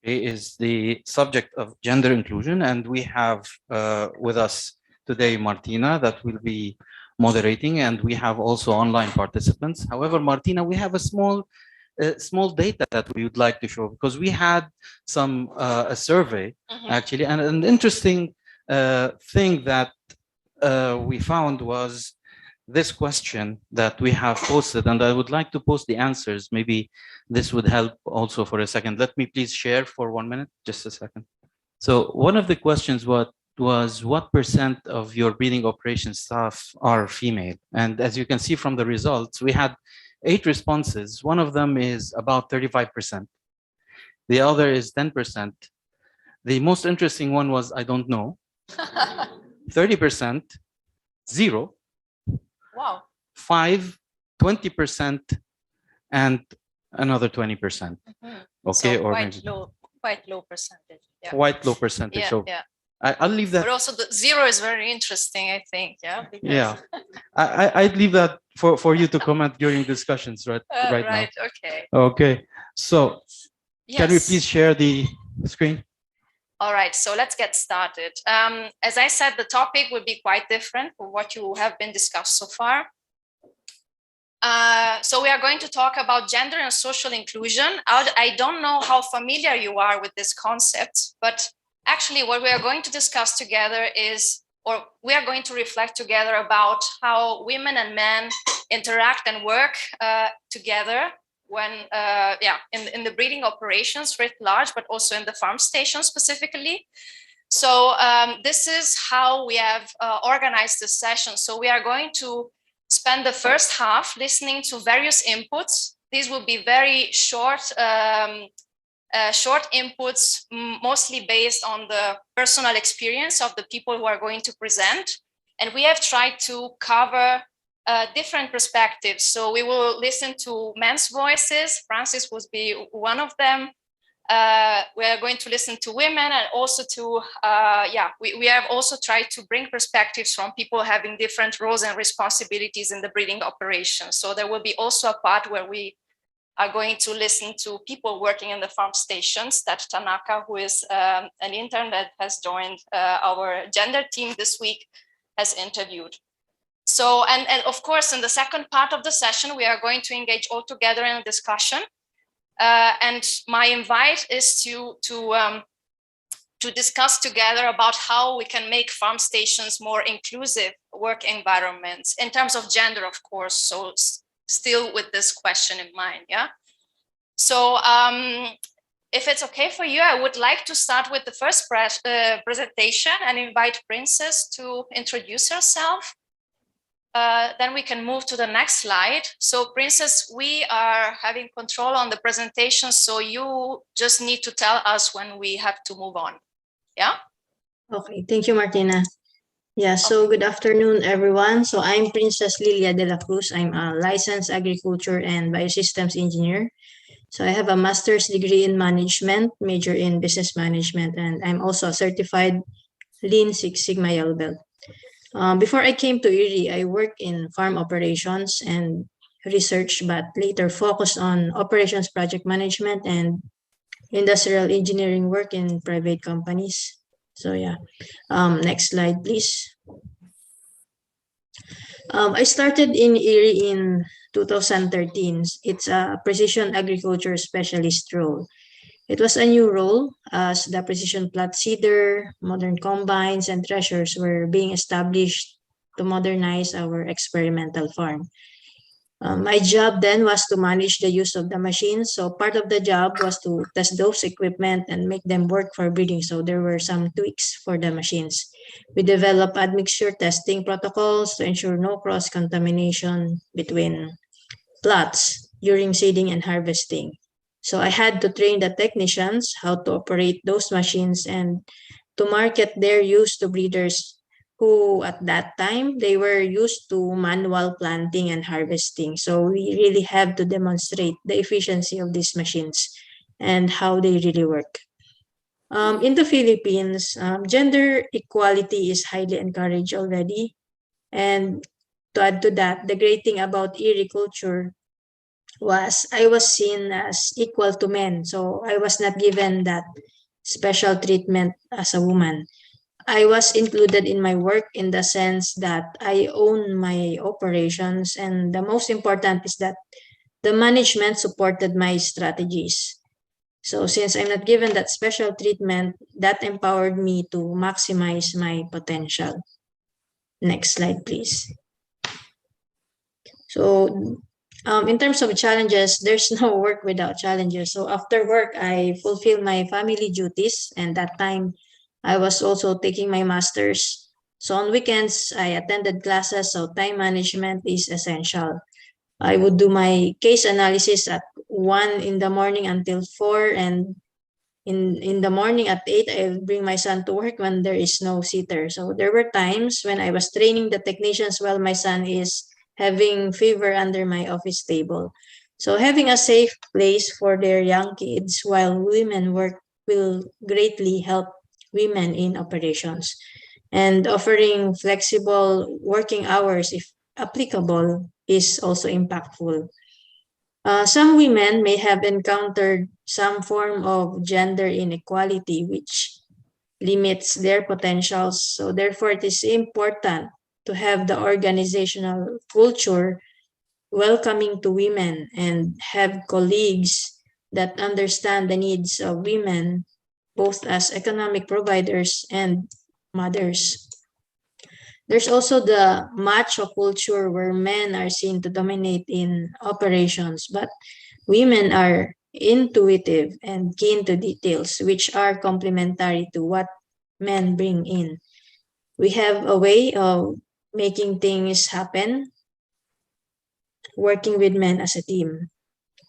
is the subject of gender inclusion, and we have with us today Martina that will be moderating, and we have also online participants. However, Martina, we have a small data that we would like to show, because we had some a survey actually, and an interesting thing that we found was this question that we have posted, and I would like to post the answers. Maybe this would help also for a second. Let me please share for 1 minute, just a second. So one of the questions was what percent of your breeding operations staff are female? And as you can see from the results, we had 8 responses. One of them is about 35%. The other is 10%. The most interesting one was, I don't know. 30%, 0. Wow. 5, 20%, and another 20%. Okay, so or quite low percentage. Yeah. Quite low percentage. Yeah, So yeah. I'll leave that. But also the 0 is very interesting, I think. Yeah. Because Yeah, I'd leave that for you to comment during discussions right right. now. Okay. Okay. So can we Yes. please share the screen? All right, so let's get started. As I said, the topic will be quite different from what you have been discussed so far. So we are going to talk about gender and social inclusion. I don't know how familiar you are with this concept, but actually what we are going to discuss together is, or we are going to reflect together about how women and men interact and work together when, in the breeding operations writ large, but also in the farm station specifically. So this is how we have organized this session. So we are going to spend the first half listening to various inputs. These will be very short inputs, mostly based on the personal experience of the people who are going to present. And we have tried to cover different perspectives. So we will listen to men's voices. Francis will be one of them. We are going to listen to women, and also to, we have also tried to bring perspectives from people having different roles and responsibilities in the breeding operation. So there will be also a part where we are going to listen to people working in the farm stations that Tanaka, who is an intern that has joined our gender team this week, has interviewed. So, and of course, in the second part of the session, we are going to engage all together in a discussion. And my invite is to discuss together about how we can make farm stations more inclusive work environments in terms of gender, of course. So still with this question in mind, yeah. So if it's okay for you, I would like to start with the first presentation and invite Princess to introduce herself. Then we can move to the next slide. So Princess, we are having control on the presentation, so you just need to tell us when we have to move on. Yeah? Okay, thank you, Martina. Yeah, so good afternoon, everyone. So I'm Princess Lilia de la Cruz. I'm a licensed agriculture and biosystems engineer. So I have a master's degree in management, major in business management, and I'm also a certified Lean Six Sigma Yellow Belt. Before I came to EiB-IITA, I worked in farm operations and research, but later focused on operations project management and industrial engineering work in private companies. So yeah, next slide, please. I started in EiB-IITA in 2013. It's a precision agriculture specialist role. It was a new role as the precision plat seeder, modern combines, and threshers were being established to modernize our experimental farm. My job then was to manage the use of the machines. So part of the job was to test those equipment and make them work for breeding. So there were some tweaks for the machines. We developed admixture testing protocols to ensure no cross-contamination between plots during seeding and harvesting. So I had to train the technicians how to operate those machines and to market their use to breeders who at that time, they were used to manual planting and harvesting. So we really have to demonstrate the efficiency of these machines and how they really work. In the Philippines, gender equality is highly encouraged already. And to add to that, the great thing about EiB-IITA culture was I was seen as equal to men. So I was not given that special treatment as a woman. I was included in my work in the sense that I own my operations, and the most important is that the management supported my strategies. So since I'm not given that special treatment, that empowered me to maximize my potential. Next slide, please. So in terms of challenges, there's no work without challenges. So after work, I fulfill my family duties, and that time I was also taking my master's. So on weekends, I attended classes, so time management is essential. I would do my case analysis at 1 in the morning until 4, and in the morning at 8, I'll bring my son to work when there is no sitter. So there were times when I was training the technicians while my son is having fever under my office table. So having a safe place for their young kids while women work will greatly help women in operations. And offering flexible working hours, if applicable, is also impactful. Some women may have encountered some form of gender inequality, which limits their potentials. So, therefore, it is important to have the organizational culture welcoming to women and have colleagues that understand the needs of women, both as economic providers and mothers. There's also the macho culture where men are seen to dominate in operations, but women are intuitive and keen to details, which are complementary to what men bring in. We have a way of making things happen, working with men as a team.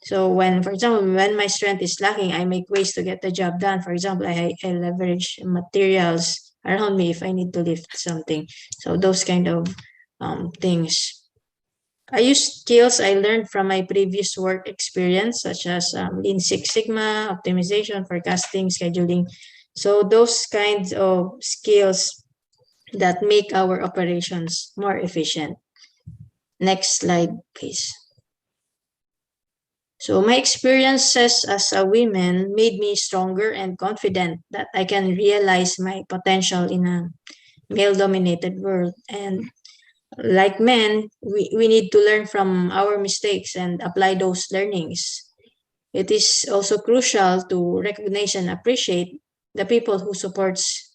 So when, for example, when my strength is lacking, I make ways to get the job done. For example, I leverage materials around me if I need to lift something. So those kind of things. I use skills I learned from my previous work experience, such as Lean Six Sigma, optimization, forecasting, scheduling. So those kinds of skills that make our operations more efficient. Next slide, please. So my experiences as a woman made me stronger and confident that I can realize my potential in a male-dominated world. And like men, we need to learn from our mistakes and apply those learnings. It is also crucial to recognize and appreciate the people who supports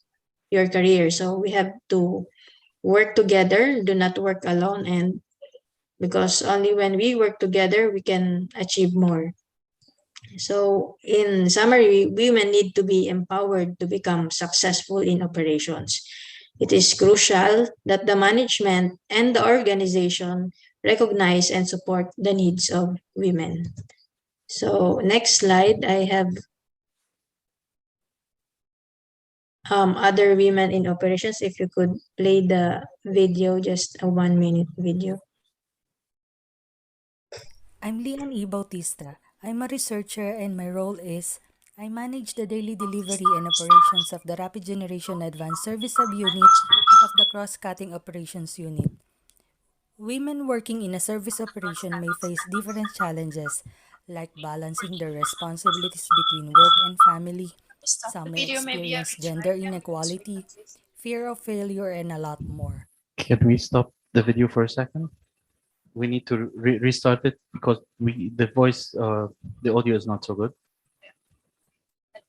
your career. So we have to work together, do not work alone, and because only when we work together, we can achieve more. So, in summary, women need to be empowered to become successful in operations. It is crucial that the management and the organization recognize and support the needs of women. So, next slide, I have other women in operations. If you could play the video, just a 1 minute video. I'm Leone Bautista. I'm a researcher and my role is I manage the daily delivery and operations of the Rapid Generation Advanced Service Subunit of the Cross-Cutting Operations Unit. Women working in a service operation may face different challenges like balancing their responsibilities between work and family. Stop the Some may video, maybe experience gender inequality, fear of failure, and a lot more. Can we stop the video for a second? We need to restart it because the audio is not so good.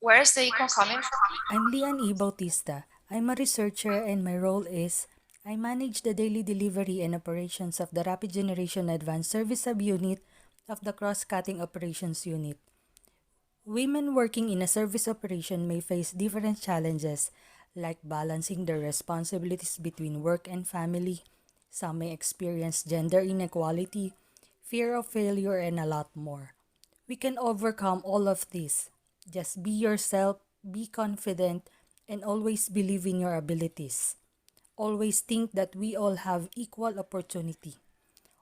Where is the echo coming from? I'm Leone Bautista. I'm a researcher and my role is I manage the daily delivery and operations of the Rapid Generation Advanced Service Subunit of the Cross-Cutting Operations Unit. Women working in a service operation may face different challenges like balancing their responsibilities between work and family. Some may experience gender inequality, fear of failure, and a lot more. We can overcome all of this. Just be yourself, be confident, and always believe in your abilities. Always think that we all have equal opportunity.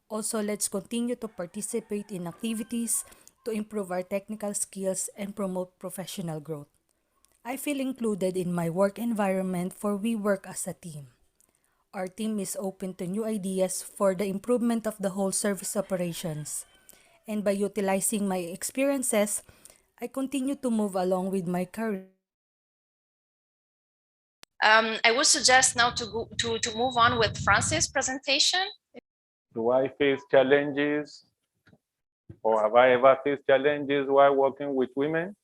Also, let's continue to participate in activities to improve our technical skills and promote professional growth. I feel included in my work environment for we work as a team. Our team is open to new ideas for the improvement of the whole service operations. and by utilizing my experiences, I continue to move along with my career. I would suggest now to move on with Francis' presentation. Do I face challenges, or have I ever faced challenges while working with women?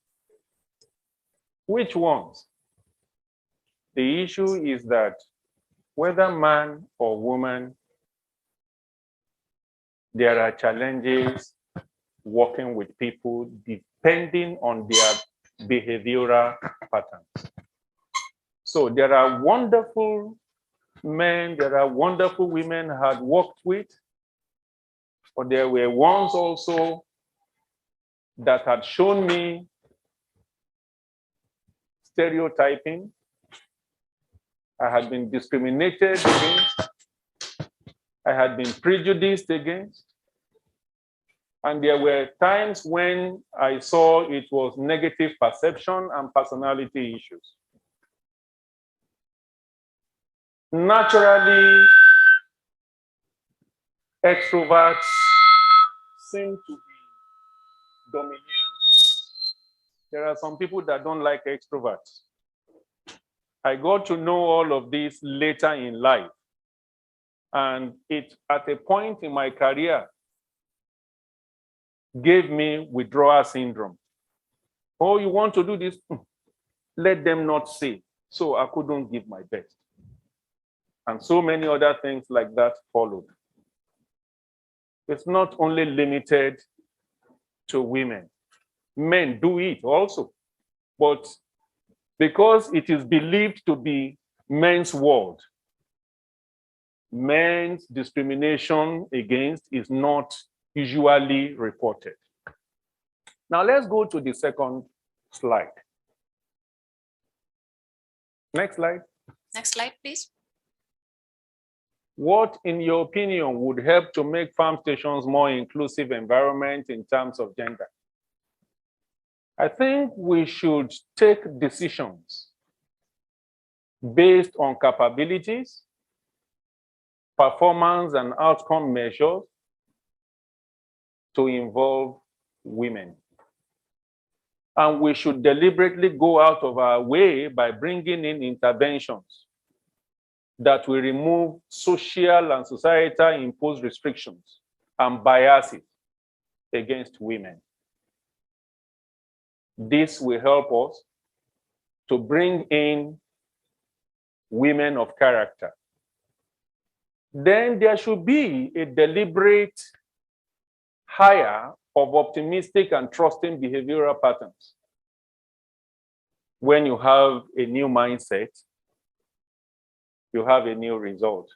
Which ones? The issue is that whether man or woman, there are challenges working with people depending on their behavioral patterns. So there are wonderful men, there are wonderful women I had worked with, but there were ones also that had shown me stereotyping. I had been discriminated against. I had been prejudiced against. And there were times when I saw it was negative perception and personality issues. Naturally, extroverts seem to be domineering. There are some people that don't like extroverts. I got to know all of this later in life. And it, at a point in my career, gave me withdrawal syndrome. Oh, you want to do this? Let them not say. So I couldn't give my best. And so many other things like that followed. It's not only limited to women. Men do it also. But because it is believed to be men's world, men's discrimination against is not usually reported. Now let's go to the second slide. Next slide. Next slide, please. What, in your opinion, would help to make farm stations more inclusive environment in terms of gender? I think we should take decisions based on capabilities, performance, and outcome measures to involve women. And we should deliberately go out of our way by bringing in interventions that will remove social and societal imposed restrictions and biases against women. This will help us to bring in women of character. Then there should be a deliberate hire of optimistic and trusting behavioral patterns. When you have a new mindset, you have a new result.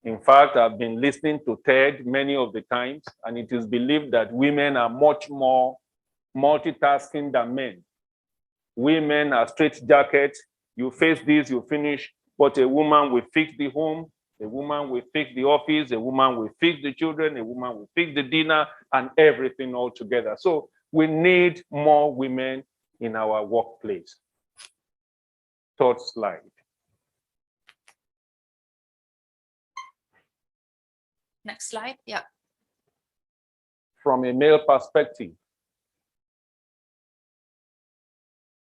In fact, I've been listening to TED many of the times, and it is believed that women are much more multitasking than men. Women are straitjackets. You face this, you finish, but a woman will fix the home, a woman will fix the office, a woman will fix the children, a woman will fix the dinner, and everything all together. So we need more women in our workplace. Third slide. Next slide, yeah. From a male perspective,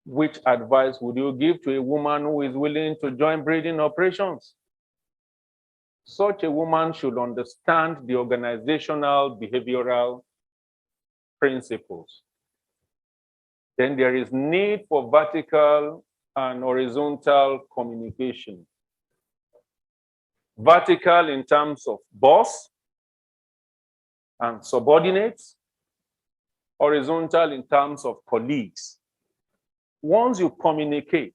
which advice would you give to a woman who is willing to join breeding operations? Such a woman should understand the organizational behavioral principles. Then there is need for vertical and horizontal communication. Vertical in terms of boss and subordinates, horizontal in terms of colleagues. Once you communicate,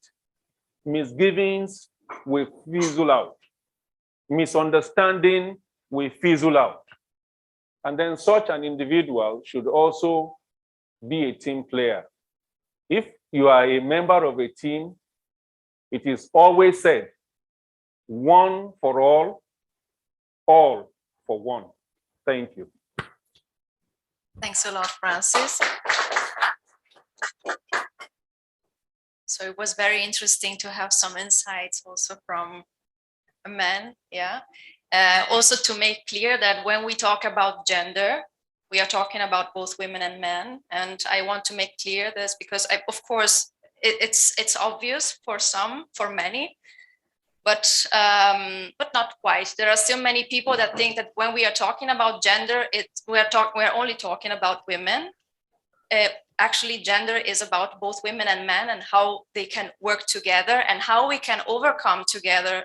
misgivings will fizzle out. Misunderstanding will fizzle out. And then such an individual should also be a team player. If you are a member of a team, it is always said, one for all for one. Thank you. Thanks a lot, Francis. So it was very interesting to have some insights also from a man, yeah. Also to make clear that when we talk about gender, we are talking about both women and men. And I want to make clear this because of course, it's obvious for some, for many, but not quite. There are still many people that think that when we are talking about gender, we're only talking about women. Actually, gender is about both women and men and how they can work together and how we can overcome together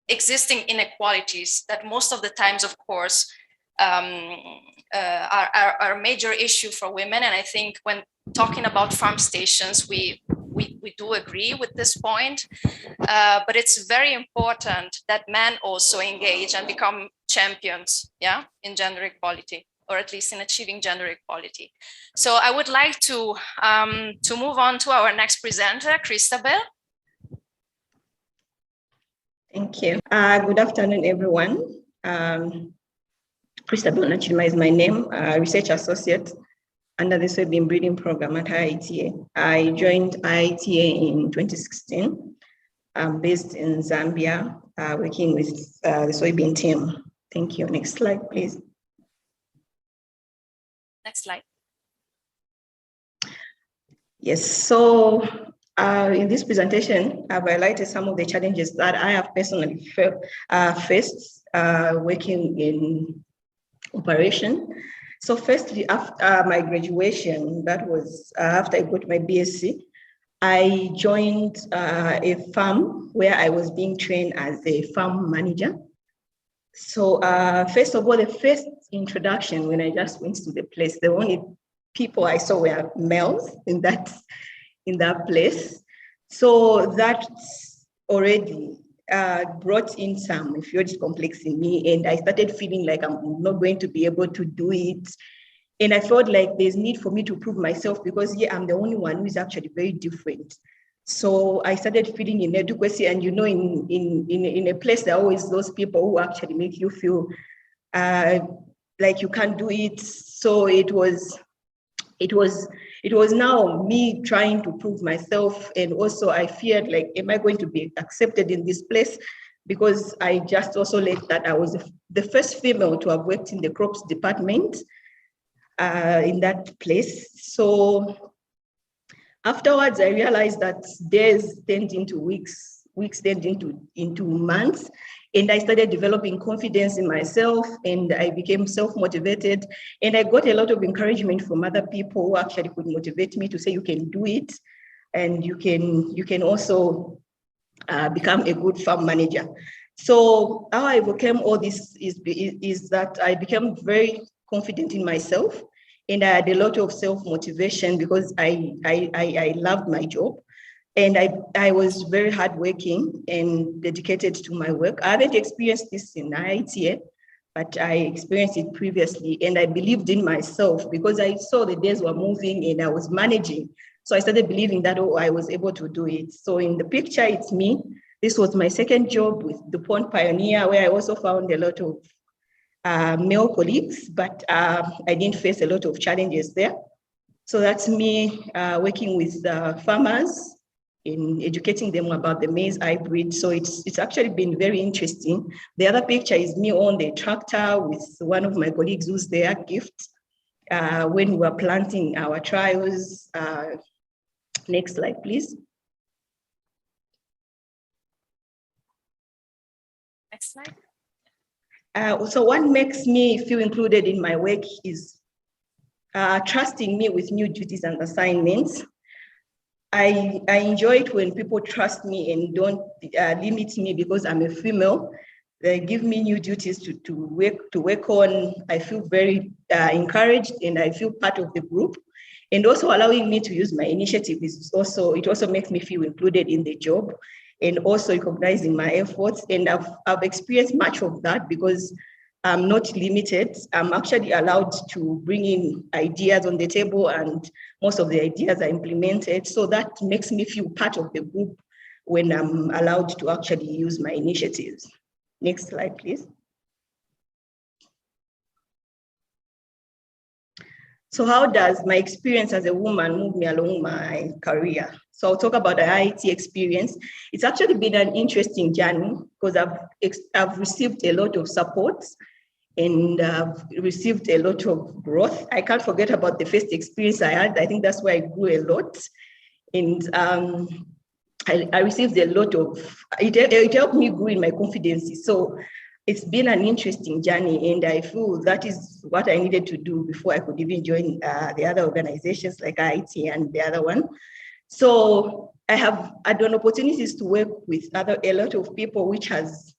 existing inequalities that most of the times, of course, are a major issue for women. And I think when talking about farm stations, we do agree with this point, but it's very important that men also engage and become champions, in gender equality, or at least in achieving gender equality. So I would like to move on to our next presenter, Christabel. Thank you. Good afternoon, everyone. Christabel Nachima is my name, research associate under the soybean breeding program at EiB-IITA. I joined EiB-IITA in 2016. I'm based in Zambia, working with the soybean team. Thank you. Next slide, please. Next slide. Yes, so in this presentation, I've highlighted some of the challenges that I have personally faced working in operation. So firstly, after my graduation, that was after I got my BSc, I joined a farm where I was being trained as a farm manager. So first of all, the first introduction, when I just went to the place, the only people I saw were males in that place. So that already brought in some inferiority complex in me, and I started feeling like I'm not going to be able to do it. And I felt like there's need for me to prove myself because I'm the only one who is actually very different. So I started feeling inadequacy, and in a place there are always those people who actually make you feel like you can't do it. So it was now me trying to prove myself, and also I feared like, am I going to be accepted in this place? Because I just also learned that I was the first female to have worked in the crops department in that place. So afterwards, I realized that days turned into weeks turned into months, and I started developing confidence in myself, and I became self-motivated, and I got a lot of encouragement from other people who actually could motivate me to say, you can do it, and you can also become a good farm manager. So how I overcame all this is that I became very confident in myself, and I had a lot of self-motivation because I loved my job. And I was very hardworking and dedicated to my work. I haven't experienced this in EiB-IITA, but I experienced it previously. And I believed in myself because I saw the days were moving and I was managing. So I started believing that, I was able to do it. So in the picture, it's me. This was my second job with DuPont Pioneer, where I also found a lot of male colleagues, but I didn't face a lot of challenges there. So that's me working with farmers in educating them about the maize hybrid. So it's actually been very interesting. The other picture is me on the tractor with one of my colleagues who's their gift when we were planting our trials. Next slide, please. Next slide. So what makes me feel included in my work is trusting me with new duties and assignments. I enjoy it when people trust me and don't limit me because I'm a female. They give me new duties to work on. I feel very encouraged, and I feel part of the group. And also allowing me to use my initiative it also makes me feel included in the job, and also recognizing my efforts. And I've experienced much of that because I'm not limited. I'm actually allowed to bring in ideas on the table, and most of the ideas are implemented. So that makes me feel part of the group when I'm allowed to actually use my initiatives. Next slide, please. So how does my experience as a woman move me along my career? So I'll talk about the IIT experience. It's actually been an interesting journey because I've received a lot of support and I've received a lot of growth. I can't forget about the first experience I had. I think that's where I grew a lot. And I received a lot of, it helped me grow in my confidence. So it's been an interesting journey, and I feel that is what I needed to do before I could even join the other organizations like IIT and the other one. So I have had opportunities to work with a lot of people, which has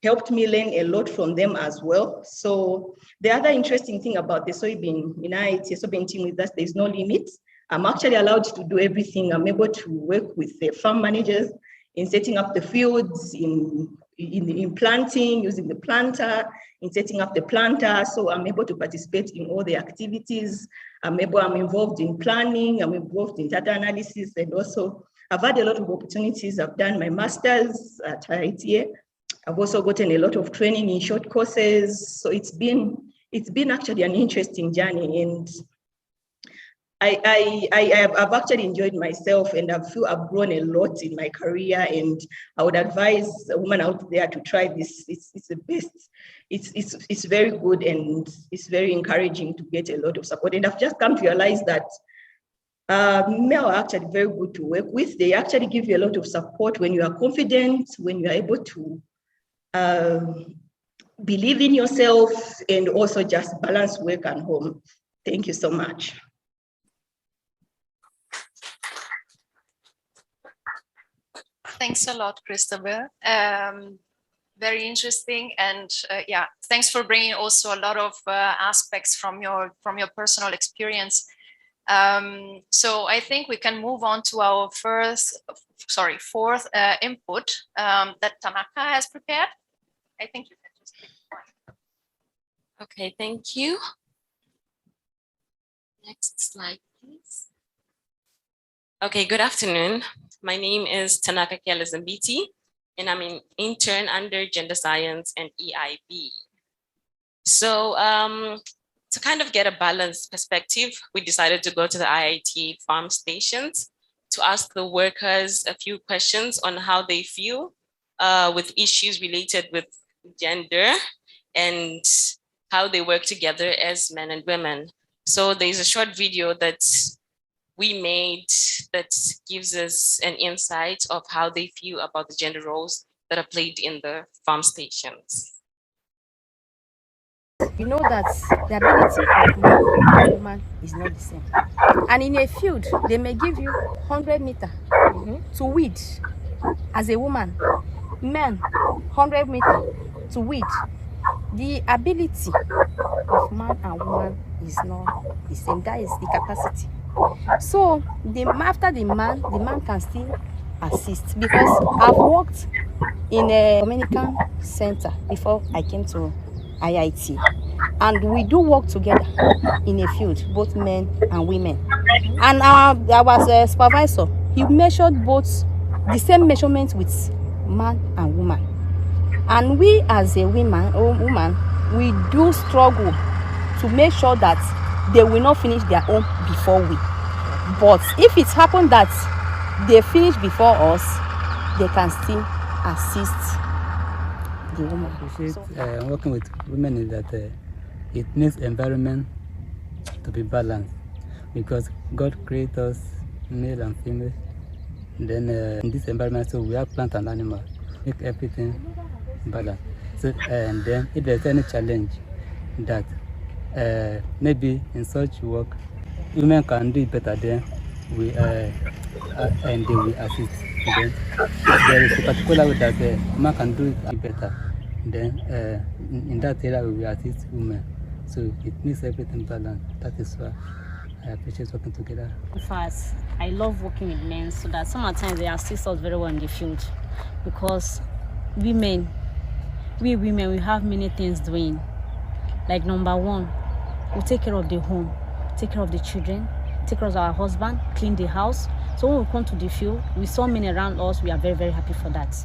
helped me learn a lot from them as well. So the other interesting thing about the soybean in IIT, soybean team, is that there's no limit. I'm actually allowed to do everything. I'm able to work with the farm managers in setting up the fields, in planting, using the planter, in setting up the planter. So I'm able to participate in all the activities. I'm involved in planning, I'm involved in data analysis, and also I've had a lot of opportunities. I've done my master's at EiB-IITA. I've also gotten a lot of training in short courses. So it's been actually an interesting journey, and I've actually enjoyed myself, and I feel I've grown a lot in my career, and I would advise a woman out there to try this. It's the best. It's very good, and it's very encouraging to get a lot of support. And I've just come to realize that men are actually very good to work with. They actually give you a lot of support when you are confident, when you are able to believe in yourself, and also just balance work and home. Thank you so much. Thanks a lot, Christabel. Very interesting, and yeah, thanks for bringing also a lot of aspects from your personal experience. So I think we can move on to our fourth input that Tanaka has prepared. I think you can just take one. Okay, thank you. Next slide, please. Okay, good afternoon. My name is Tanaka Mbiti, and I'm an intern under Gender Science and EIB. So to kind of get a balanced perspective, we decided to go to the IIT farm stations to ask the workers a few questions on how they feel with issues related with gender and how they work together as men and women. So there's a short video that we made that gives us an insight of how they feel about the gender roles that are played in the farm stations. We know that the ability of man and woman is not the same. And in a field, they may give you 100 meters to weed as a woman, men 100 meters to weed. The ability of man and woman is not the same. That is the capacity. So after the man can still assist, because I've worked in a communication center before I came to IIT, and we do work together in a field, both men and women. And there was a supervisor. He measured both the same measurement with man and woman. And we as a woman, we do struggle to make sure that they will not finish their own before we. But if it happens that they finish before us, they can still assist the woman. Working with women is that it needs environment to be balanced, because God created us male and female. Then in this environment, so we have plant and animal, make everything balanced. So and then if there's any challenge that maybe in such work women can do it better, then we and they will assist. Then there is a particular way that man can do it better, then in that area we will assist women. So it needs everything balanced. That is why I appreciate working together. First, I love working with men, so that sometimes they assist us very well in the field, because we women, we have many things doing. Like number one, we take care of the home, take care of the children, take care of our husband, clean the house. So when we come to the field, we saw men around us, we are very, very happy for that.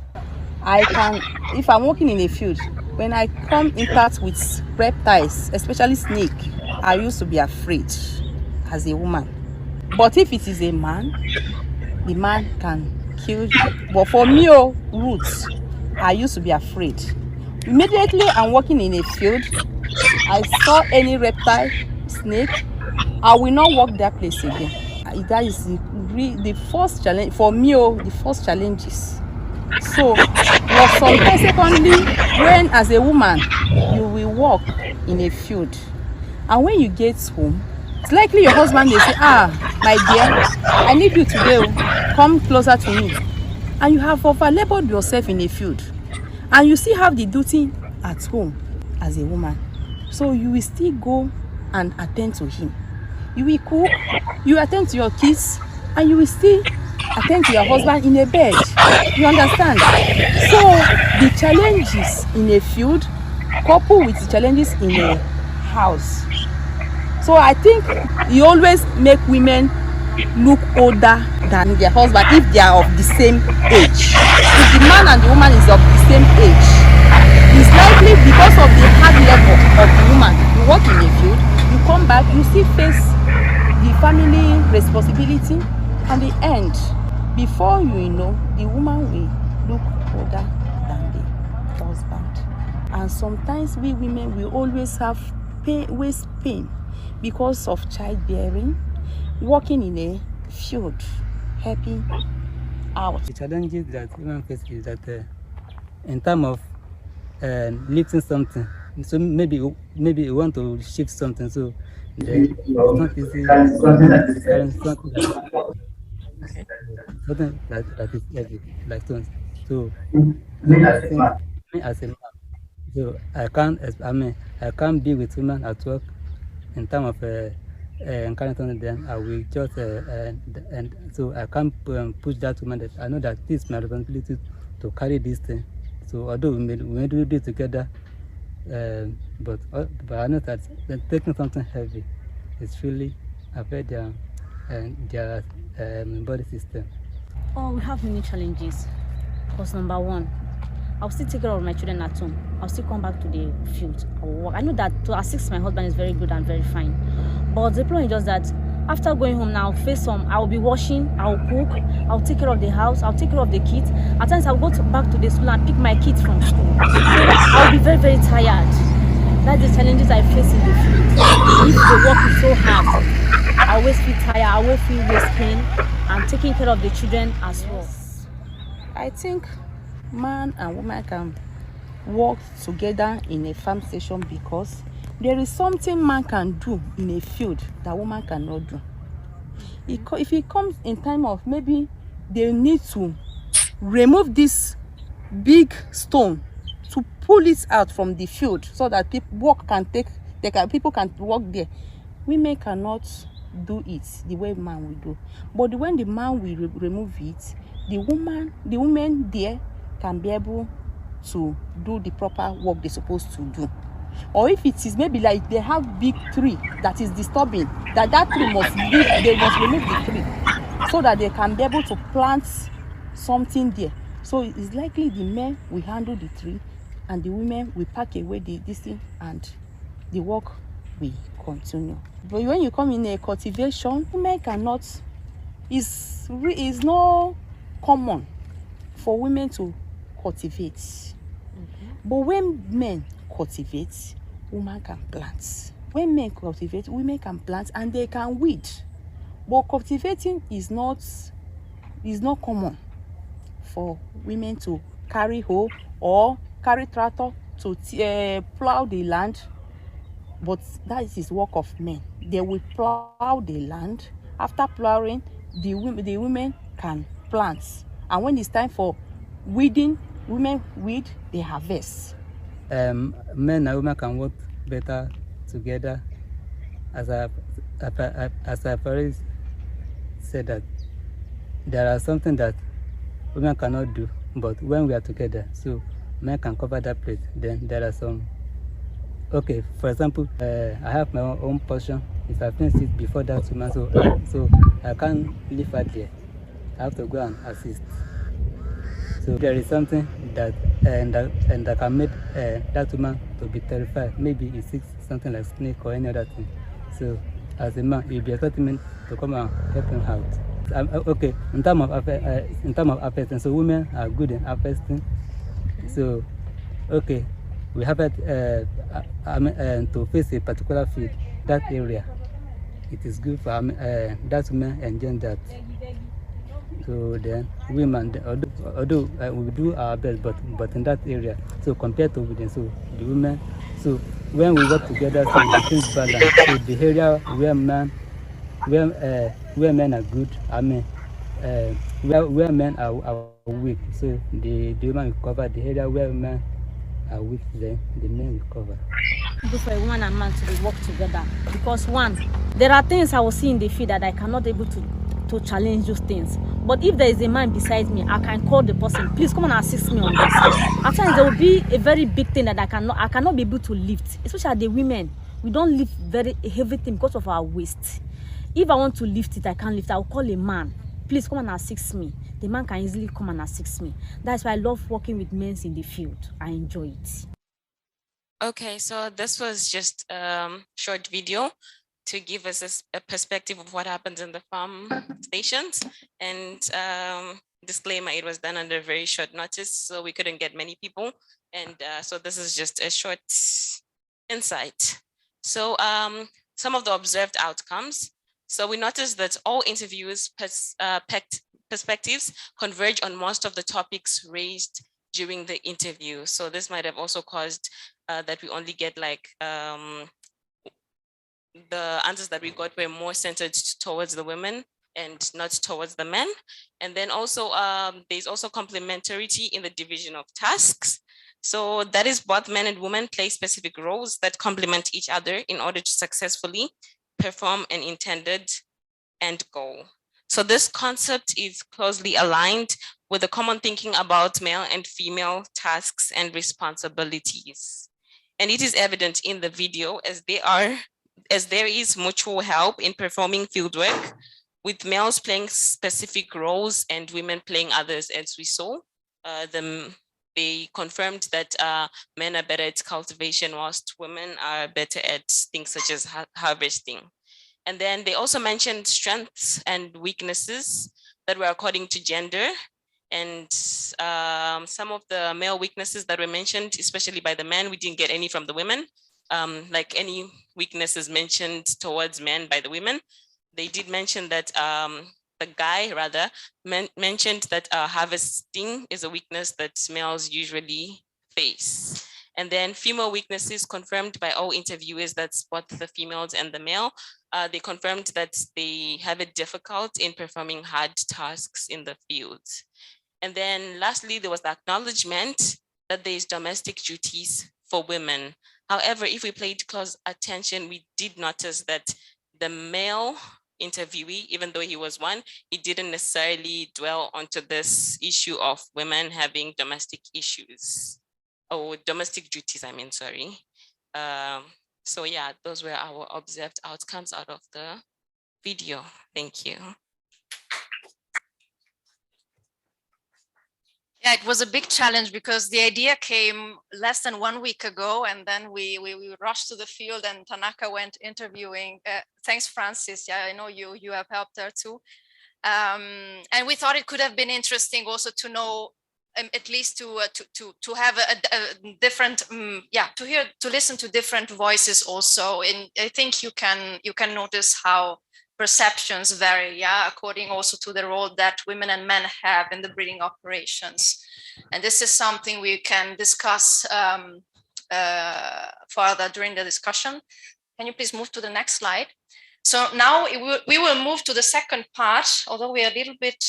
If I'm working in a field, when I come in touch with reptiles, especially snake, I used to be afraid. as a woman. But if it is a man, the man can kill. But for me, Roots, I used to be afraid. Immediately I'm walking in a field, I saw any reptile, snake, I will not walk that place again. That is the first challenge for me. The first challenges. So, but sometimes, secondly, when as a woman you will walk in a field, and when you get home, it's likely your husband may say, my dear, I need you today, come closer to me. And you have over-labored yourself in a field, and you still have the duty at home as a woman. So you will still go and attend to him. You will cook, you attend to your kids, and you will still attend to your husband in a bed. You understand? So the challenges in a field coupled with the challenges in a house. So I think you always make women look older than their husband if they are of the same age. If the man and the woman is of the same age, it's likely because of the hard labor of the woman. You work in a field, you come back, you still face the family responsibility, and the end, before you know, the woman will look older than the husband. And sometimes we women will always have waist pain because of childbearing, working in a field, helping out. The challenges that women face is that in terms of lifting something, so maybe you want to shift something, so then it's not easy. Something that is heavy, like stones. So I think me as a man, so I can't be with women at work in terms of carrying something. Then I will just and so I can't push that woman that I know that this is my responsibility to carry this thing. So although we may do this together, but I know that taking something heavy is really affect their body system. Oh, we have many challenges. Because number one, I'll still take care of my children at home. I'll still come back to the field. I will work. I know that to assist my husband is very good and very fine. But the problem is just that after going home now, I'll be washing, I'll cook, I'll take care of the house, I'll take care of the kids. At times I'll go back to the school and pick my kids from school. So I'll be very, very tired. That's the challenges I face in the field. If the work is so hard, I always feel tired, I always feel waist pain, and taking care of the children as well. I think man and woman can work together in a farm station because there is something man can do in a field that woman cannot do. If it comes in time of maybe they need to remove this big stone to pull it out from the field so that people can work there, women cannot do it the way man will do. But when the man will remove it, the women there can be able to do the proper work they're supposed to do. Or if it is maybe like they have big tree that is disturbing, that tree they must remove the tree so that they can be able to plant something there. So it's likely the men will handle the tree and the women will pack away this thing and the work will continue. But when you come in a cultivation, women cannot, it's not common for women to cultivate. But when men cultivate, women can plant. When men cultivate, women can plant and they can weed. But cultivating is not common for women to carry hoe or carry tractor to plow the land. But that is work of men. They will plow the land. After plowing, the women can plant. And when it's time for weeding, women weed, they harvest. Men and women can work better together. As I've already said, that there are something that women cannot do, but when we are together, so men can cover that place. Then there are some. Okay, for example, I have my own portion. If I finish it before that woman, so I can't leave her there. I have to go and assist. So there is something that can make that woman to be terrified. Maybe it sees something like snake or any other thing. So as a man, you'll be expecting me to come and help him out. Okay, in terms of harvesting, so women are good in harvesting. So, okay, we have it to face a particular field, that area. It is good for that women enjoy that. So then women, although we do our best, but in that area, so compared to women, so the women, so when we work together, so the things balance. So the area where men are good, where men are weak, so the women will cover. The area where men are weak, then the men will cover. Good for a woman and man to work together, because one, there are things I will see in the field that I cannot able to challenge those things. But if there is a man beside me, I can call the person, please come and assist me on this. At times there will be a very big thing that I cannot be able to lift, especially the women. We don't lift very heavy thing because of our waist. If I want to lift it, I can't lift. I will call a man, please come and assist me. The man can easily come and assist me. That's why I love working with men in the field. I enjoy it. Okay, so this was just a short video to give us a perspective of what happens in the farm stations. And disclaimer, it was done under very short notice, so we couldn't get many people. And so this is just a short insight. So some of the observed outcomes. So we noticed that all interviewers' perspectives converge on most of the topics raised during the interview. So this might have also caused that we only get like the answers that we got were more centered towards the women and not towards the men. And then also there's also complementarity in the division of tasks. So that is both men and women play specific roles that complement each other in order to successfully perform an intended end goal. So this concept is closely aligned with the common thinking about male and female tasks and responsibilities. And it is evident in the video as there is mutual help in performing fieldwork, with males playing specific roles and women playing others, as we saw. They confirmed that men are better at cultivation whilst women are better at things such as harvesting. And then they also mentioned strengths and weaknesses that were according to gender. And some of the male weaknesses that were mentioned, especially by the men, we didn't get any from the women. Like any weaknesses mentioned towards men by the women. They did mention that the guy rather mentioned that harvesting is a weakness that males usually face. And then female weaknesses confirmed by all interviewers, that's both the females and the male. They confirmed that they have it difficult in performing hard tasks in the field. And then lastly, there was the acknowledgement that there is domestic duties for women. However, if we paid close attention, we did notice that the male interviewee, even though he was one, he didn't necessarily dwell onto this issue of women having domestic issues, or domestic duties, I mean, sorry. So yeah, those were our observed outcomes out of the video. Thank you. Yeah, it was a big challenge because the idea came less than 1 week ago, and then we rushed to the field, and Tanaka went interviewing. Thanks, Francis. Yeah, I know you have helped her too. And we thought it could have been interesting also to know, at least to have a different, to listen to different voices also. And I think you can notice how perceptions vary, according also to the role that women and men have in the breeding operations. And this is something we can discuss further during the discussion. Can you please move to the next slide? So now we will move to the second part, although we are a little bit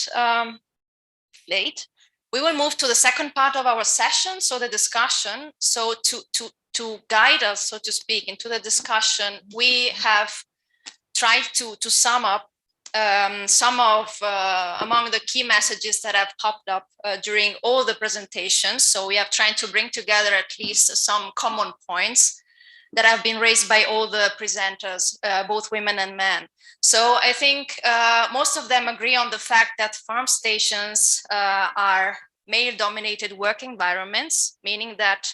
late. We will move to the second part of our session, so the discussion. So to guide us, so to speak, into the discussion, we have tried to sum up some of among the key messages that have popped up during all the presentations. So we have tried to bring together at least some common points that have been raised by all the presenters, both women and men. So I think most of them agree on the fact that farm stations are male-dominated work environments, meaning that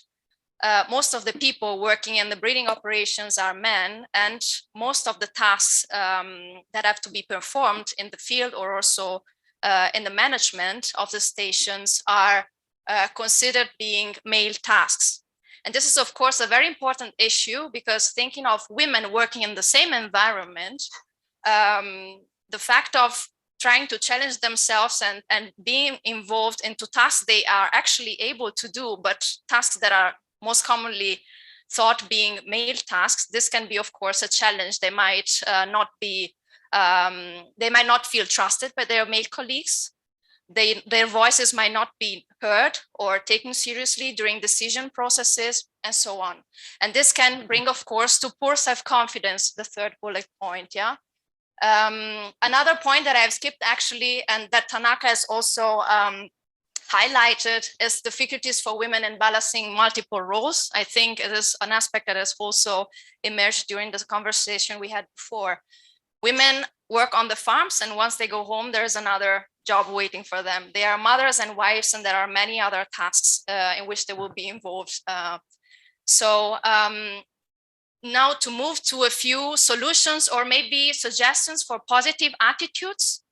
most of the people working in the breeding operations are men, and most of the tasks that have to be performed in the field or also in the management of the stations are considered being male tasks. And this is, of course, a very important issue, because thinking of women working in the same environment, the fact of trying to challenge themselves and being involved into tasks they are actually able to do, but tasks that are most commonly thought being male tasks, this can be, of course, a challenge. They might not feel trusted by their male colleagues. Their voices might not be heard or taken seriously during decision processes, and so on. And this can bring, of course, to poor self-confidence, the third bullet point, yeah? Another point that I've skipped actually, and that Tanaka has also highlighted, is difficulties for women in balancing multiple roles. I think it is an aspect that has also emerged during this conversation we had before. Women work on the farms, and once they go home, there's another job waiting for them. They are mothers and wives, and there are many other tasks in which they will be involved. Now to move to a few solutions or maybe suggestions for positive attitudes.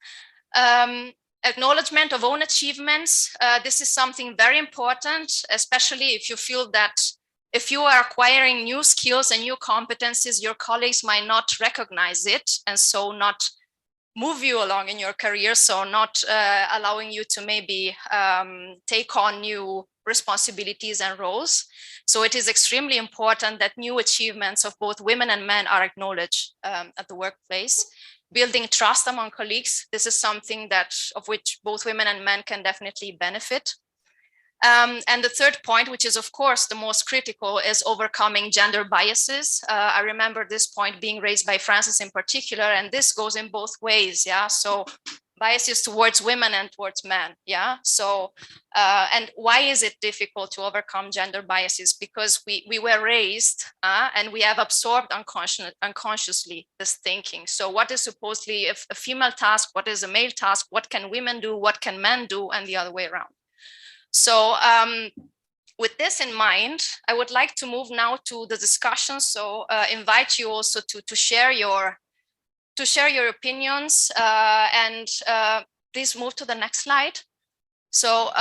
Acknowledgement of own achievements. This is something very important, especially if you feel that if you are acquiring new skills and new competencies, your colleagues might not recognize it, and so not move you along in your career, so not allowing you to maybe take on new responsibilities and roles. So it is extremely important that new achievements of both women and men are acknowledged at the workplace. Building trust among colleagues. This is something of which both women and men can definitely benefit. And the third point, which is of course the most critical, is overcoming gender biases. I remember this point being raised by Frances in particular, and this goes in both ways, yeah? So biases towards women and towards men, yeah? So, and why is it difficult to overcome gender biases? Because we were raised and we have absorbed unconsciously this thinking. So what is supposedly a female task? What is a male task? What can women do? What can men do? And the other way around. So with this in mind, I would like to move now to the discussion. So invite you also to share your opinions and please move to the next slide. So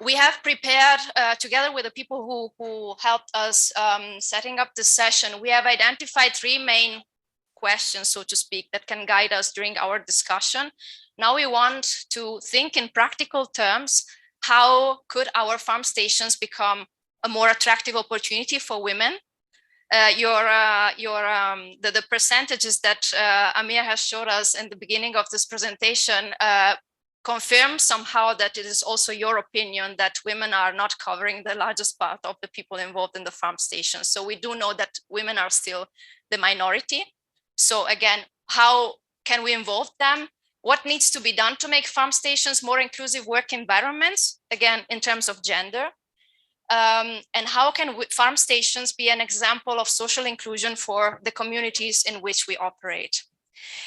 we have prepared together with the people who helped us setting up this session, we have identified three main questions, so to speak, that can guide us during our discussion. Now we want to think in practical terms. How could our farm stations become a more attractive opportunity for women? The percentages that Amir has showed us in the beginning of this presentation confirm somehow that it is also your opinion that women are not covering the largest part of the people involved in the farm stations. So we do know that women are still the minority. So again, how can we involve them? What needs to be done to make farm stations more inclusive work environments, again, in terms of gender? And how can farm stations be an example of social inclusion for the communities in which we operate?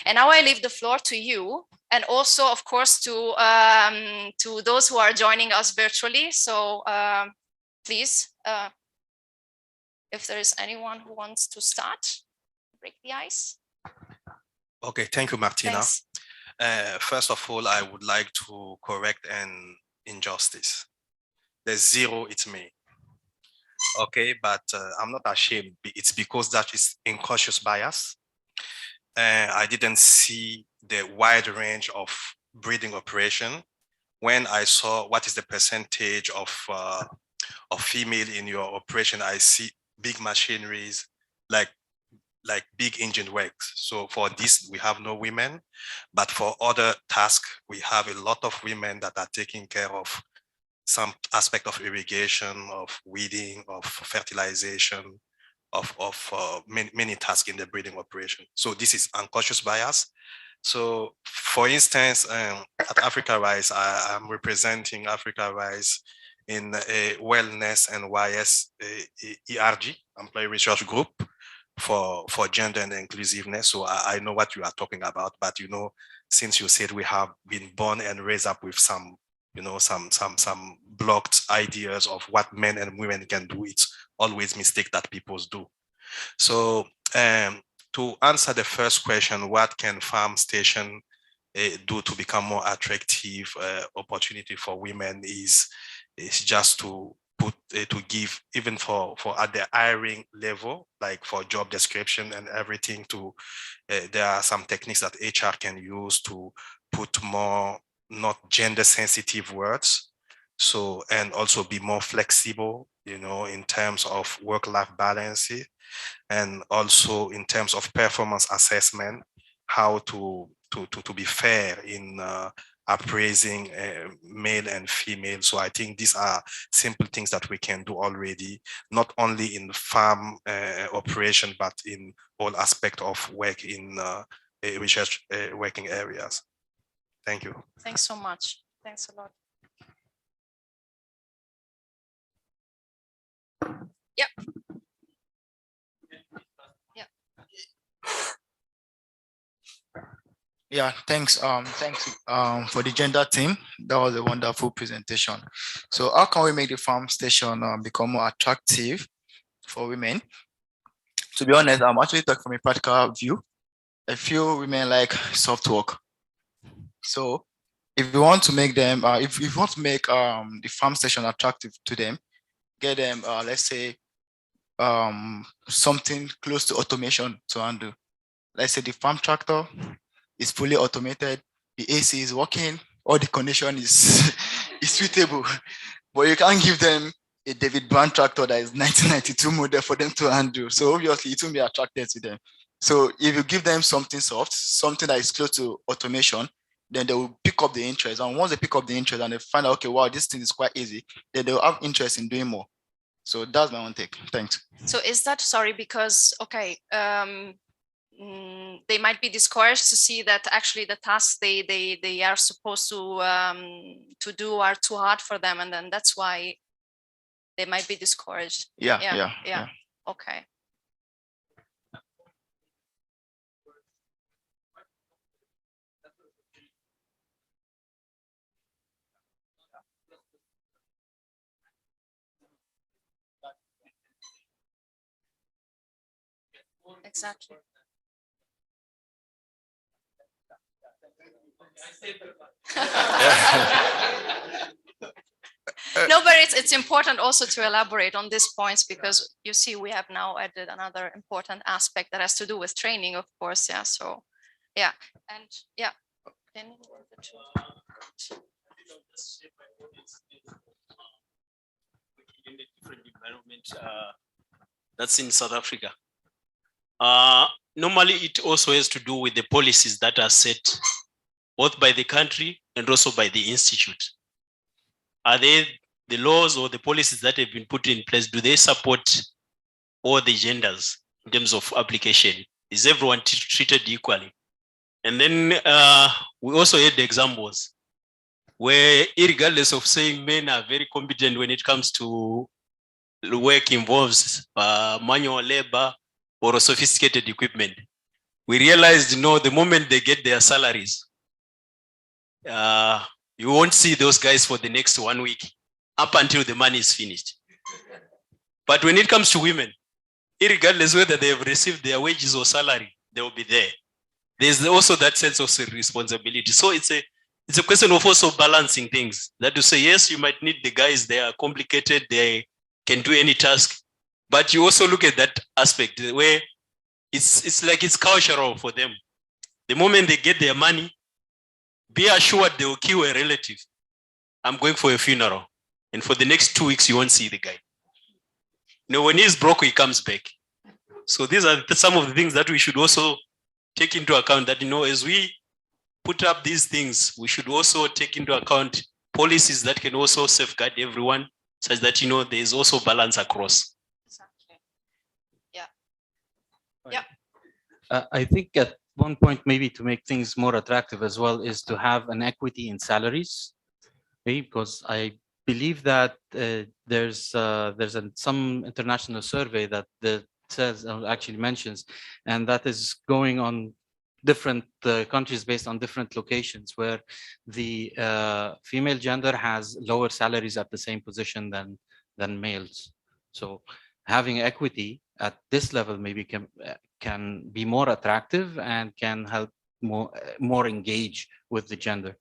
And now I leave the floor to you, and also, of course, to those who are joining us virtually. So please, if there is anyone who wants to start, break the ice. Okay, thank you, Martina. Thanks. First of all, I would like to correct an injustice. There's zero, it's me. Okay, but I'm not ashamed. It's because that is unconscious bias. I didn't see the wide range of breeding operation. When I saw what is the percentage of female in your operation, I see big machineries, like big engine works. So for this, we have no women, but for other tasks, we have a lot of women that are taking care of some aspect of irrigation, of weeding, of fertilization, of many tasks in the breeding operation. So this is unconscious bias. So for instance, at Africa Rise, I'm representing Africa Rise in a wellness and YS ERG, Employee Research Group, for gender and inclusiveness. So I know what you are talking about, but since you said we have been born and raised up with some blocked ideas of what men and women can do. It's always mistake that people do. So to answer the first question, what can farm station do to become more attractive opportunity for women is just to put to give, even for at the hiring level, like for job description and everything, to there are some techniques that HR can use to put more not gender sensitive words, so, and also be more flexible, you know, in terms of work-life balance, and also in terms of performance assessment, how to be fair in appraising male and female. So I think these are simple things that we can do already, not only in farm operation, but in all aspects of work in research working areas. Thank you. Thanks so much. Thanks a lot. Yep. Yeah, thanks. Thanks for the gender team. That was a wonderful presentation. So how can we make the farm station become more attractive for women? To be honest, I'm actually talking from a practical view. A few women like soft work. So if you want to make them, if you want to make the farm station attractive to them, get them, let's say, something close to automation to handle. Let's say the farm tractor is fully automated, the AC is working, all the condition is suitable, but you can't give them a David Brand tractor that is 1992 model for them to handle. So obviously it won't be attracted to them. So if you give them something soft, something that is close to automation, then they will pick up the interest. And once they pick up the interest and they find out, okay, wow, this thing is quite easy, then they'll have interest in doing more. So that's my own take. Thanks. So is that, sorry, because, okay, they might be discouraged to see that actually the tasks they are supposed to do are too hard for them, and then that's why they might be discouraged. Yeah. Okay. Exactly. No, but it's important also to elaborate on these points, because you see we have now added another important aspect that has to do with training, of course. Yeah. So yeah, and yeah. In a different environment, that's in South Africa. Normally, it also has to do with the policies that are set both by the country and also by the institute. Are they the laws or the policies that have been put in place? Do they support all the genders in terms of application? Is everyone treated equally? And then we also had the examples where, regardless of saying men are very competent when it comes to work involves manual labor or sophisticated equipment, we realized, no, the moment they get their salaries, you won't see those guys for the next 1 week up until the money is finished. But when it comes to women, regardless whether they have received their wages or salary, they will be there. There's also that sense of responsibility. So it's a question of also balancing things. That to say, yes, you might need the guys, they are complicated, they can do any task, but you also look at that aspect where it's like it's cultural for them. The moment they get their money, be assured they will kill a relative. I'm going for a funeral, and for the next 2 weeks, you won't see the guy. You know, when he's broke, he comes back. So these are some of the things that we should also take into account, that, you know, as we put up these things, we should also take into account policies that can also safeguard everyone, such that, you know, there is also balance across. Exactly. Yeah. Yeah. I think at one point, maybe to make things more attractive as well, is to have an equity in salaries, okay? Because I believe that there's some international survey that says, actually mentions, and that is going on different countries based on different locations where the female gender has lower salaries at the same position than males. So having equity at this level maybe can be more attractive and can help more engage with the gender.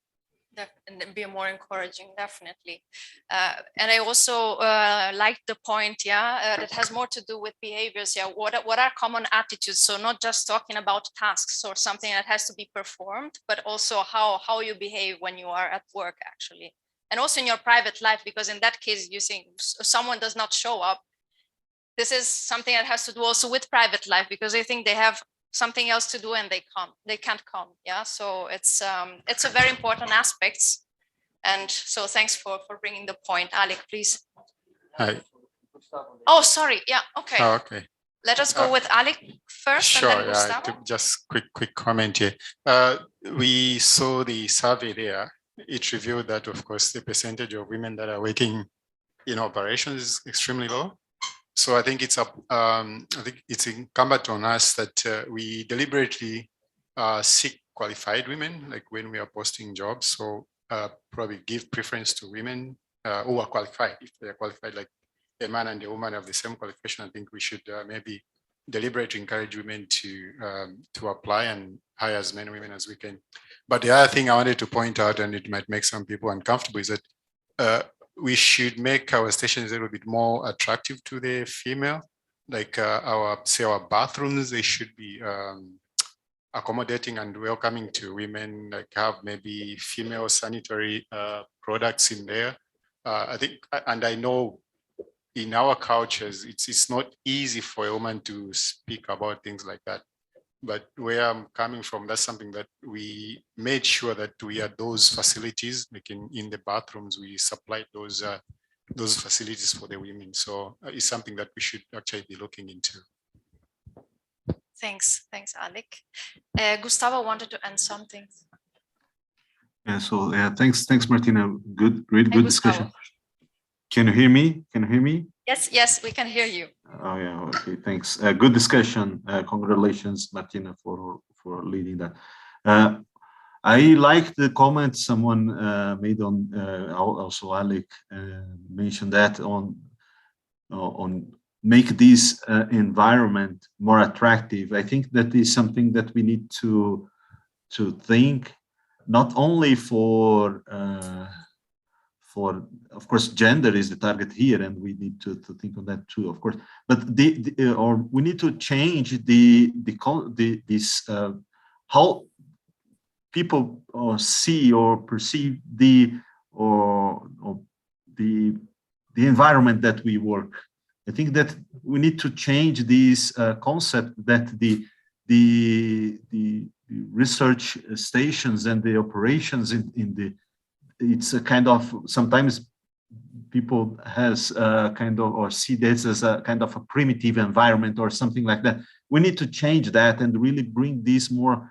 And be more encouraging, definitely. And I also like the point, that has more to do with behaviors. What are common attitudes? So not just talking about tasks or something that has to be performed, but also how you behave when you are at work, actually. And also in your private life, because in that case, you think someone does not show up. This is something that has to do also with private life, because they think they have something else to do and they can't come. So it's a very important aspects. And so thanks for bringing the point. Alec, please. Hi. Oh, sorry. Okay. Oh, okay. Let us go with Alec first. Sure. And then Gustavo. Just quick comment here. We saw the survey there. It revealed that, of course, the percentage of women that are working in operations is extremely low. So I think it's incumbent on us that we deliberately seek qualified women, like when we are posting jobs. So probably give preference to women who are qualified. If they are qualified, like a man and a woman have the same qualification, I think we should maybe deliberately encourage women to apply and hire as many women as we can. But the other thing I wanted to point out, and it might make some people uncomfortable, is that we should make our stations a little bit more attractive to the female. Like our bathrooms, they should be accommodating and welcoming to women, like have maybe female sanitary products in there. I think, and I know in our cultures, it's not easy for a woman to speak about things like that. But where I'm coming from, that's something that we made sure that we had those facilities, like in the bathrooms, we supplied those facilities for the women. So it's something that we should actually be looking into. Thanks, Alec. Gustavo wanted to add something. Yeah. So thanks, Martina. Good discussion. Can you hear me? Yes, we can hear you. Oh yeah, okay, thanks. Good discussion. Congratulations, Martina, for leading that. I like the comment someone made on also Alec mentioned that on make this environment more attractive. I think that is something that we need to think, not only for of course gender is the target here, and we need to think on that too, of course, but or we need to change this how people see or perceive the environment that we work. I think that we need to change this concept that the research stations and the operations it's a kind of, sometimes people has kind of, or see this as a kind of a primitive environment or something like that. We need to change that and really bring this more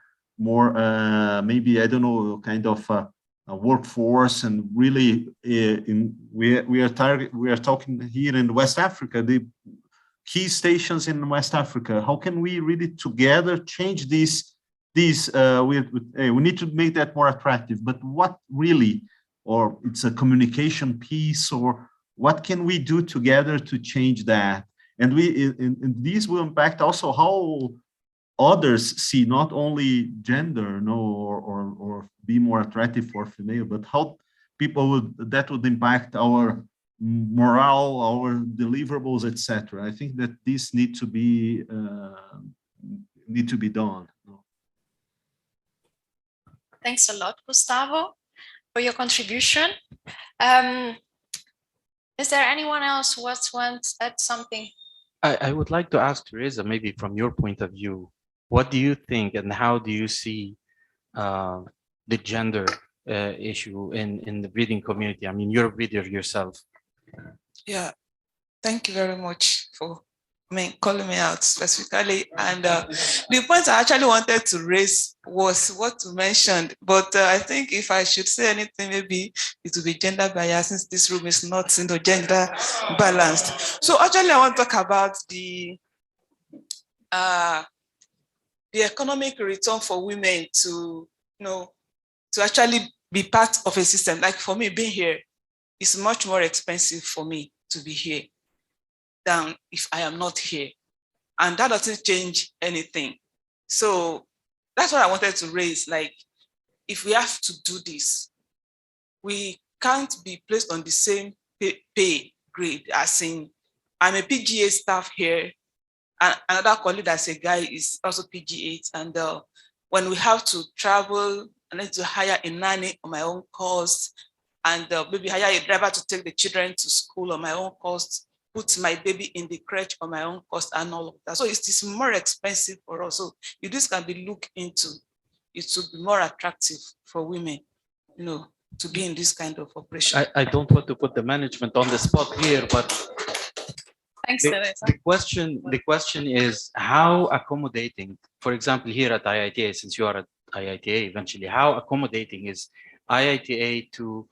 maybe, I don't know, kind of a workforce, and really we are talking here in West Africa, the key stations in West Africa. How can we really together change these we need to make that more attractive, but what really, or it's a communication piece, or what can we do together to change that? And these will impact also how others see not only gender, or be more attractive for female, but how people that would impact our morale, our deliverables, etc. I think that this need to be done. Thanks a lot, Gustavo, for your contribution. Is there anyone else who wants to add something? I would like to ask Teresa, maybe from your point of view, what do you think and how do you see the gender issue in the breeding community? I mean, you're a breeder yourself. Yeah, thank you very much for calling me out specifically. And the point I actually wanted to raise was what you mentioned, but I think if I should say anything, maybe it will be gender bias, since this room is not gender balanced. So actually I want to talk about the the economic return for women to, to actually be part of a system. Like for me, being here is much more expensive for me to be here than if I am not here. And that doesn't change anything. So that's what I wanted to raise. Like, if we have to do this, we can't be placed on the same pay grade as in, I'm a PGA staff here, and another colleague that's a guy is also PG8. And when we have to travel, I need to hire a nanny on my own cost, and maybe hire a driver to take the children to school on my own cost, put my baby in the crèche on my own cost, and all of that. So it's more expensive for us. So if this can be looked into, it should be more attractive for women, to be in this kind of operation. I don't want to put the management on the spot here, but Thanks, the question is how accommodating, for example, here at EiB-IITA, since you are at EiB-IITA eventually, how accommodating is EiB-IITA to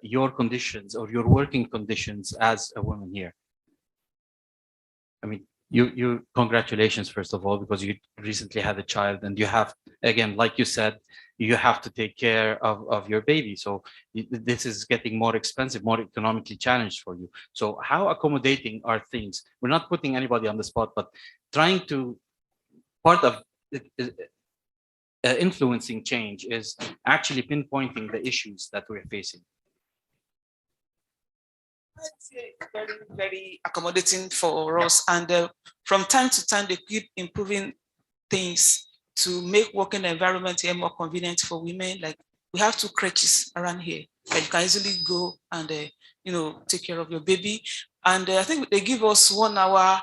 your conditions or your working conditions as a woman here? I mean, you congratulations, first of all, because you recently had a child, and you have, again, like you said, you have to take care of your baby. So this is getting more expensive, more economically challenged for you. So how accommodating are things? We're not putting anybody on the spot, but trying to, part of influencing change is actually pinpointing the issues that we're facing. Very, very accommodating for us. And from time to time, they keep improving things to make working environment here more convenient for women. Like, we have 2 crèches around here that you can easily go and take care of your baby. And I think they give us 1 hour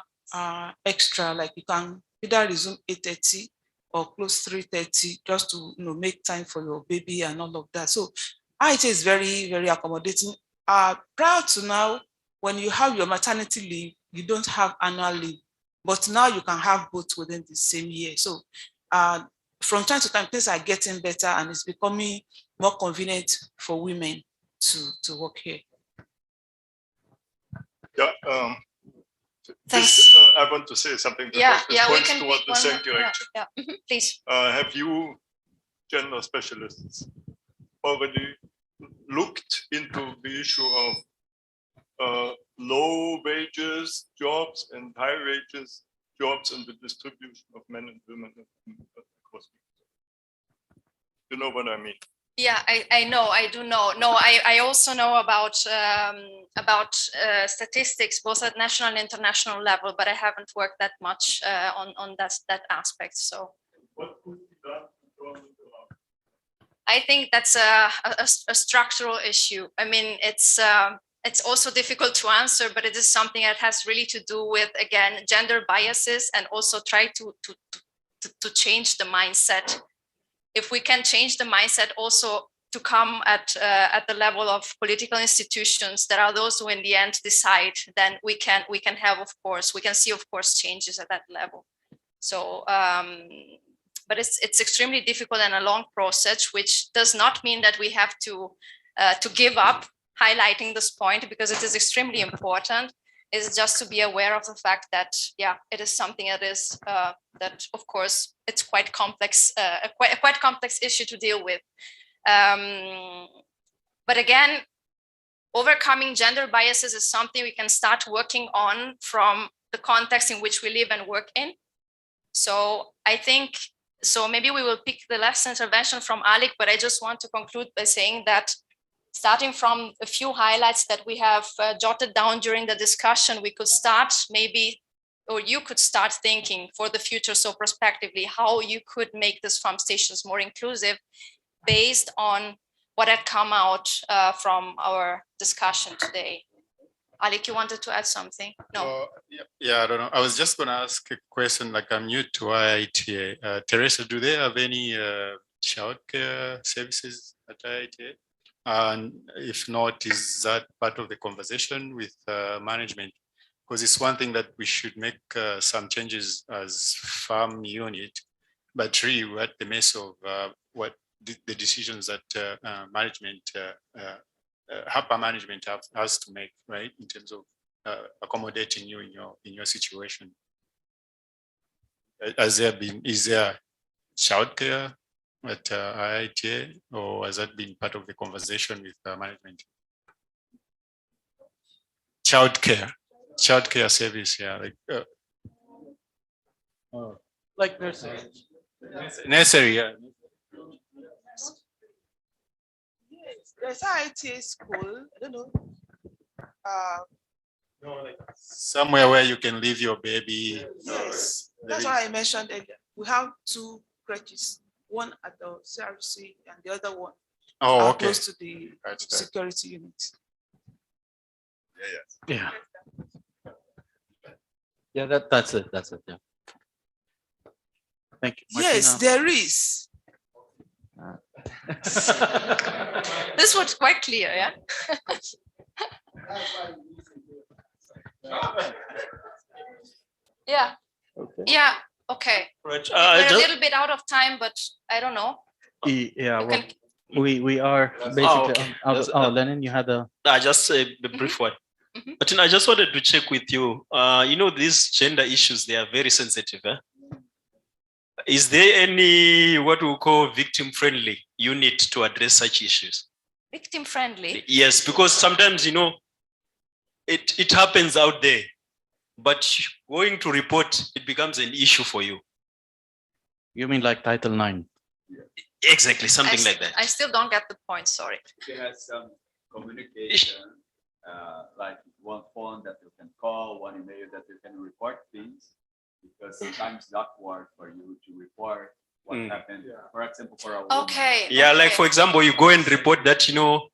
extra, like you can either resume 8:30 or close 3:30, just to make time for your baby and all of that. So EiB-IITA is very, very accommodating. Prior to now, when you have your maternity leave, you don't have annual leave, but now you can have both within the same year. So from time to time, things are getting better, and it's becoming more convenient for women to work here. Yeah. Thanks. I want to say something that points toward the same direction. Yeah. Please. Have you, gender specialists, already looked into the issue of low wages jobs and high wages jobs and the distribution of men and women across? You know what I mean? Yeah, I know. I do know. No, I also know about statistics, both at national and international level, but I haven't worked that much on that aspect. So what could be done? I think that's a structural issue. I mean, it's also difficult to answer, but it is something that has really to do with, again, gender biases, and also try to change the mindset. If we can change the mindset also to come at the level of political institutions that are those who in the end decide, then we can have, of course, we can see, of course, changes at that level. So, but it's extremely difficult and a long process, which does not mean that we have to give up highlighting this point, because it is extremely important. Is just to be aware of the fact that, yeah, it is something that is that, of course, it's quite complex, a quite complex issue to deal with. But again, overcoming gender biases is something we can start working on from the context in which we live and work in. So I think, so maybe we will pick the last intervention from Alec, but I just want to conclude by saying that, starting from a few highlights that we have jotted down during the discussion, we could start maybe, or you could start thinking for the future, so prospectively, how you could make these farm stations more inclusive based on what had come out from our discussion today. Alec, you wanted to add something? No. Yeah, I don't know. I was just going to ask a question, like I'm new to EiB-IITA. Teresa, do they have any childcare services at EiB-IITA? And if not, is that part of the conversation with management? Because it's one thing that we should make some changes as farm unit, but really we're at the mess of what the decisions that management, upper management has to make, right, in terms of accommodating you in your situation. Is there childcare at EiB-IITA, or has that been part of the conversation with management? Childcare service, yeah, like nursery. Nursery, yeah. Yes, there's EiB-IITA school. I don't know. Somewhere where you can leave your baby. Yes, that's what I mentioned earlier. We have 2 crèches, one at the CRC and the other one close to the security unit. Yeah. Yeah, that's it. Yeah. Thank you. Yes, there is. This was quite clear, yeah. Yeah. Okay. Yeah. Okay. Right. We're a little bit out of time, but I don't know. Yeah. You Well, can- we are basically. okay. Lenin, you had a. Just a brief one. But I just wanted to check with you. You know, these gender issues, they are very sensitive. Is there any what we call victim-friendly unit to address such issues? Victim-friendly? Yes, because sometimes, you know, it happens out there, but going to report, it becomes an issue for you. You mean like Title IX? Exactly, something like that. I still don't get the point, sorry. It has some communication, like one phone that you can call, one email that you can report things, because sometimes it's awkward for you to report what happened. For example, for a woman. Okay. Yeah, like for example, you go and report that, you know,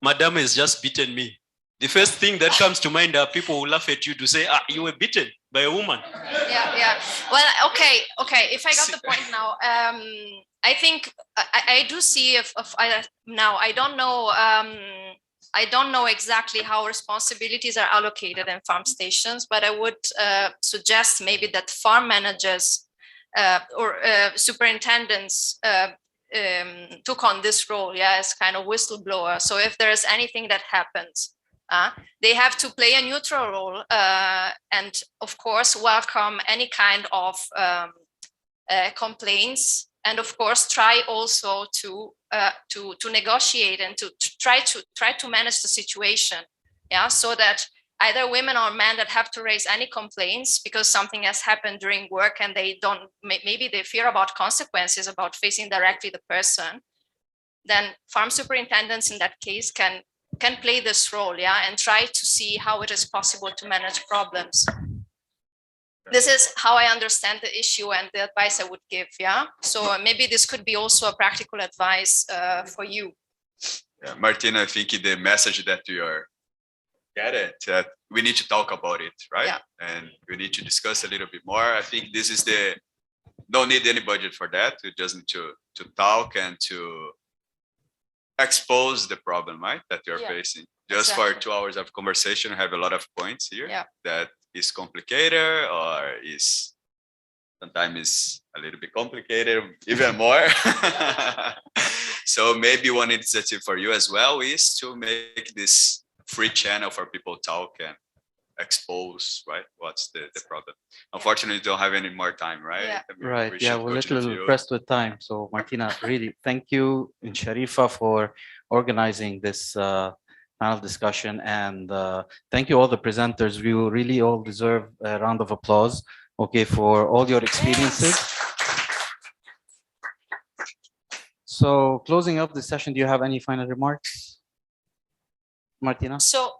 Madam has just beaten me. The first thing that comes to mind are people who laugh at you to say, you were beaten by a woman. Yeah. Well, okay. If I got the point now, I think I do see now. I don't know. I don't know exactly how responsibilities are allocated in farm stations, but I would suggest maybe that farm managers or superintendents took on this role, as kind of whistleblower. So if there is anything that happens, they have to play a neutral role and, of course, welcome any kind of complaints, and, of course, try also to negotiate and to try to manage the situation, so that either women or men that have to raise any complaints because something has happened during work and they don't, maybe they fear about consequences about facing directly the person, then farm superintendents in that case can play this role, and try to see how it is possible to manage problems. This is how I understand the issue and the advice I would give, So maybe this could be also a practical advice for you. Yeah, Martina, I think the message that you are getting, that we need to talk about it, right? Yeah. And we need to discuss a little bit more. I think this is don't need any budget for that. We just need to talk and to expose the problem, right, that you're facing. Just for 2 hours of conversation, we have a lot of points here that is complicated or is sometimes a little bit complicated, even more. So maybe one initiative for you as well is to make this free channel for people to talk and expose, right, what's the problem. Unfortunately, we don't have any more time, right? Yeah. Right. Yeah, we're a little pressed with time. So Martina, really, thank you, and Sharifa, for organizing this panel discussion, and thank you all the presenters. We will really all deserve a round of applause, for all your experiences. So closing up the session, do you have any final remarks, Martina? So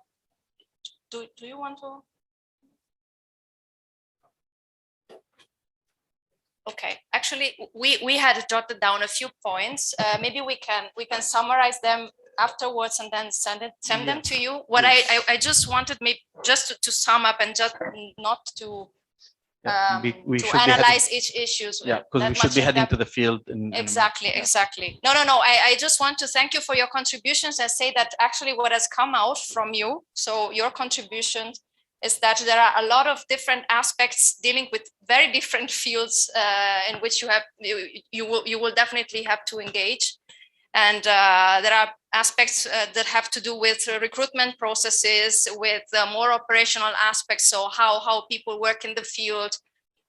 do you want to? Okay, actually, we had jotted down a few points. Maybe we can summarize them afterwards and then send them to you. What I just wanted maybe just to sum up and just not to to analyze each issues. Yeah, because we should be heading to the field. Exactly. No. I just want to thank you for your contributions and say that actually what has come out from you, so your contribution, is that there are a lot of different aspects dealing with very different fields in which you will definitely have to engage. And there are aspects that have to do with recruitment processes, with more operational aspects. So how people work in the field,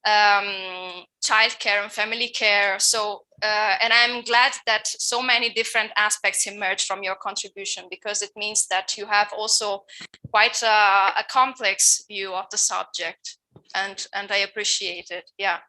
childcare and family care. So, and I'm glad that so many different aspects emerge from your contribution, because it means that you have also quite a complex view of the subject, and I appreciate it. Yeah.